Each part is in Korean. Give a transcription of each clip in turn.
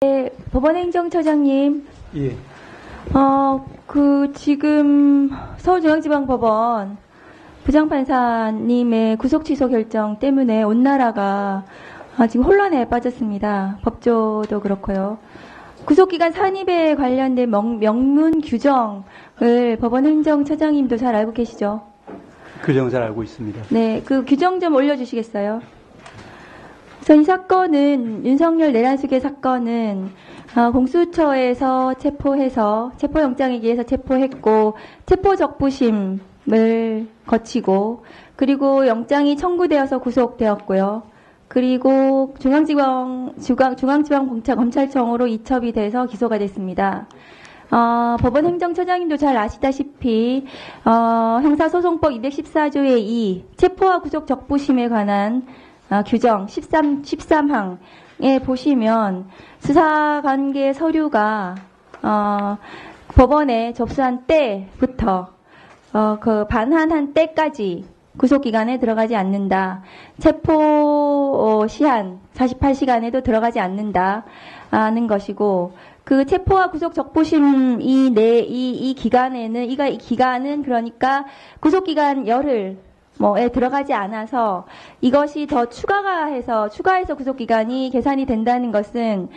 네, 법원행정처장님. 예. 지금 서울중앙지방법원 부장판사님의 구속 취소 결정 때문에 온 나라가 지금 혼란에 빠졌습니다. 법조도 그렇고요. 구속기간 산입에 관련된 명문 규정을 법원행정처장님도 잘 알고 계시죠? 규정 잘 알고 있습니다. 네, 그 규정 좀 올려주시겠어요? 이 사건은 윤석열 내란수계 사건은 공수처에서 체포해서 체포영장에 의해서 체포했고 체포적부심을 거치고 그리고 영장이 청구되어서 구속되었고요. 그리고 중앙지방검찰청으로 이첩이 돼서 기소가 됐습니다. 법원행정처장님도 잘 아시다시피 형사소송법 214조의 2 체포와 구속 적부심에 관한 규정 13항에 보시면 수사관계 서류가 법원에 접수한 때부터 그 반환한 때까지 구속기간에 들어가지 않는다. 체포 시한 48시간에도 들어가지 않는다는 것이고 그 체포와 구속 적부심 이 기간은 그러니까 구속기간 열흘 에 들어가지 않아서 이것이 더 추가해서 구속기간이 계산이 된다는 것은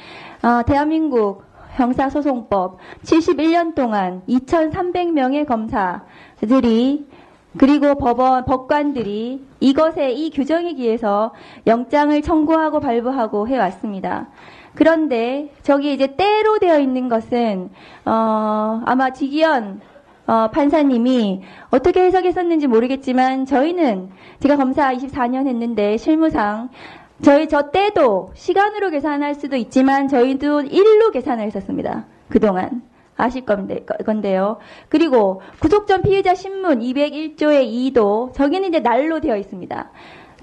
대한민국 형사소송법 71년 동안 2,300명의 검사들이 그리고 법관들이 이 규정에 기해서 영장을 청구하고 발부하고 해왔습니다. 그런데 저기 이제 때로 되어 있는 것은 아마 지기현 판사님이 어떻게 해석했었는지 모르겠지만 저희는 제가 검사 24년 했는데 실무상 저 때도 시간으로 계산할 수도 있지만 저희도 일로 계산을 했었습니다. 그동안 아실 건데요. 그리고 구속 전 피의자 신문 201조의 2도 저기는 이제 날로 되어 있습니다.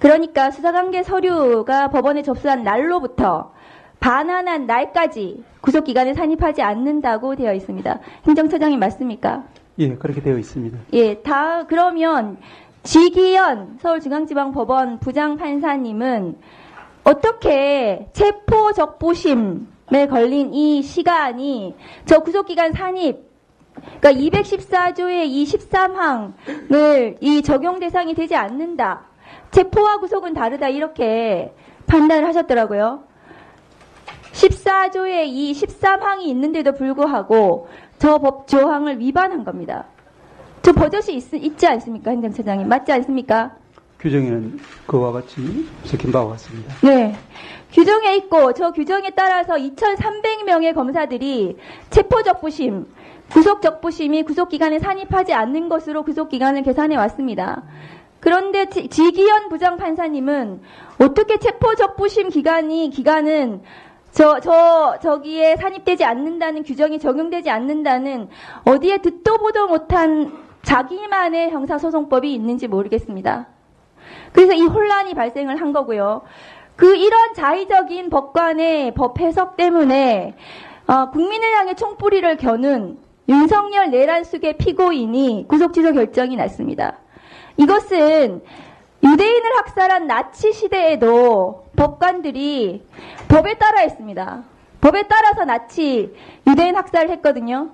그러니까 수사관계 서류가 법원에 접수한 날로부터 반환한 날까지 구속기간에 산입하지 않는다고 되어 있습니다. 행정처장님 맞습니까? 예, 그렇게 되어 있습니다. 예, 그러면 지기현 서울중앙지방법원 부장판사님은 어떻게 체포적부심에 걸린 이 시간이 저 구속기간 산입, 그러니까 214조의 이 13항을 이 적용 대상이 되지 않는다. 체포와 구속은 다르다. 이렇게 판단을 하셨더라고요. 14조의 이 13항이 있는데도 불구하고 저 법 조항을 위반한 겁니다. 저 버젓이 있지 않습니까, 행정처장님? 맞지 않습니까? 규정에는 그와 같이 적힌 바와 같습니다. 네. 규정에 있고 저 규정에 따라서 2,300명의 검사들이 체포적부심, 구속적부심이 구속기간에 산입하지 않는 것으로 구속기간을 계산해 왔습니다. 그런데 지기현 부장판사님은 어떻게 체포적부심 기간은 저기에 산입되지 않는다는 규정이 적용되지 않는다는 어디에 듣도 보도 못한 자기만의 형사소송법이 있는지 모르겠습니다. 그래서 이 혼란이 발생을 한 거고요. 이런 자의적인 법관의 법 해석 때문에 국민을 향해 총뿌리를 겨눈 윤석열 내란수계 피고인이 구속취소 결정이 났습니다. 이것은 유대인을 학살한 나치 시대에도 법관들이 법에 따라 했습니다. 법에 따라서 유대인 학살을 했거든요.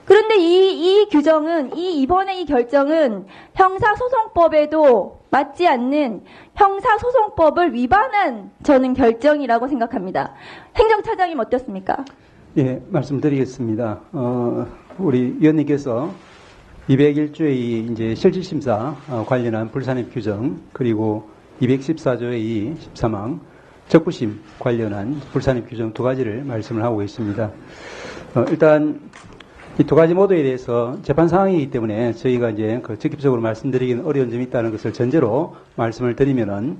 그런데 이번에 이 결정은 형사소송법에도 맞지 않는 형사소송법을 위반한 저는 결정이라고 생각합니다. 행정처장님 어떻습니까? 예, 말씀드리겠습니다. 우리 위원님께서 201조의 이제 실질심사 관련한 불산입 규정 그리고 214조의 2 13항 적부심 관련한 불산입 규정 두 가지를 말씀을 하고 계십니다. 일단 이 두 가지 모두에 대해서 재판 상황이기 때문에 저희가 이제 적극적으로 말씀드리기는 어려운 점이 있다는 것을 전제로 말씀을 드리면은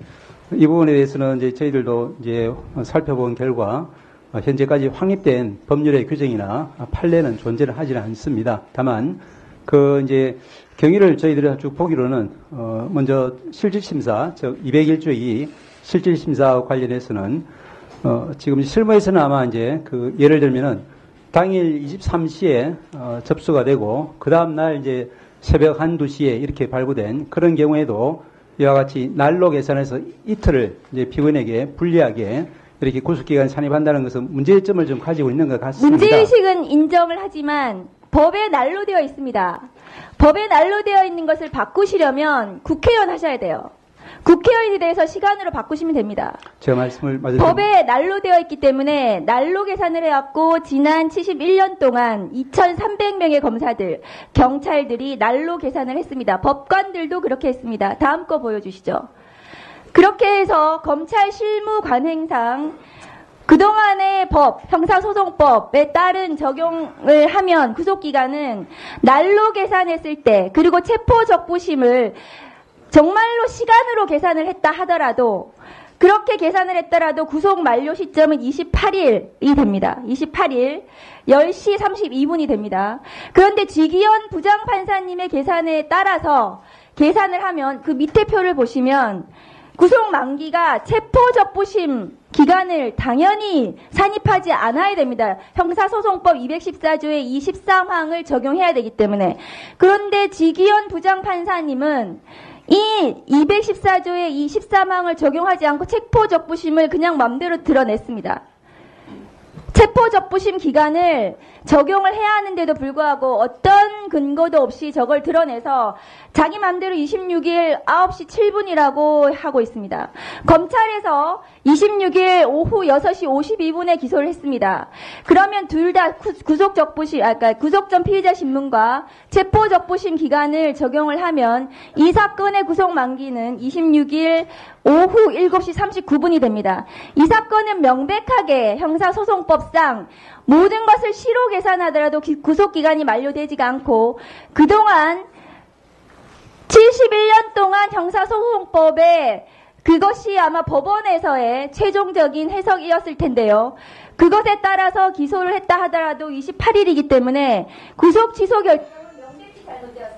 이 부분에 대해서는 이제 저희들도 이제 살펴본 결과 현재까지 확립된 법률의 규정이나 판례는 존재를 하지는 않습니다. 다만 이제 경위를 저희들이 쭉 보기로는 먼저 실질심사 즉 201조의 실질심사 관련해서는 지금 실무에서는 아마 이제 예를 들면은 당일 23시에 접수가 되고 그 다음 날 이제 새벽 1, 2시에 이렇게 발부된 그런 경우에도 이와 같이 날로 계산해서 이틀을 이제 피고인에게 불리하게 이렇게 구속기간 산입한다는 것은 문제점을 좀 가지고 있는 것 같습니다. 문제의식은 인정을 하지만 법에 난로되어 있습니다. 법에 난로되어 있는 것을 바꾸시려면 국회의원 하셔야 돼요. 국회의원에 대해서 시간으로 바꾸시면 됩니다. 제가 말씀을 마저 법에 난로되어 있기 때문에 난로 계산을 해왔고 지난 71년 동안 2,300명의 검사들, 경찰들이 난로 계산을 했습니다. 법관들도 그렇게 했습니다. 다음 거 보여주시죠. 그렇게 해서 검찰 실무 관행상 그동안의 법, 형사소송법에 따른 적용을 하면 구속기간은 난로 계산했을 때 그리고 체포적부심을 정말로 시간으로 계산을 했다 하더라도 그렇게 계산을 했더라도 구속 만료 시점은 28일이 됩니다. 28일 10시 32분이 됩니다. 그런데 지기현 부장판사님의 계산에 따라서 계산을 하면 그 밑에 표를 보시면 구속 만기가 체포적부심 기간을 당연히 산입하지 않아야 됩니다. 형사소송법 214조의 23항을 적용해야 되기 때문에. 그런데 지기현 부장판사님은 이 214조의 23항을 적용하지 않고 체포적부심을 그냥 맘대로 드러냈습니다. 체포적부심 기간을 적용을 해야 하는데도 불구하고 어떤 근거도 없이 저걸 드러내서 자기 맘대로 26일 9시 7분이라고 하고 있습니다. 검찰에서 26일 오후 6시 52분에 기소를 했습니다. 그러면 둘 다 구속적부심, 구속 전 피의자 신문과 체포적부심 기간을 적용을 하면 이 사건의 구속 만기는 26일 오후 7시 39분이 됩니다. 이 사건은 명백하게 형사소송법상 모든 것을 시로 계산하더라도 구속기간이 만료되지가 않고 그동안 71년 동안 형사소송법에 그것이 아마 법원에서의 최종적인 해석이었을 텐데요. 그것에 따라서 기소를 했다 하더라도 28일이기 때문에 구속 취소 결정은 명백히 잘못되었습니다.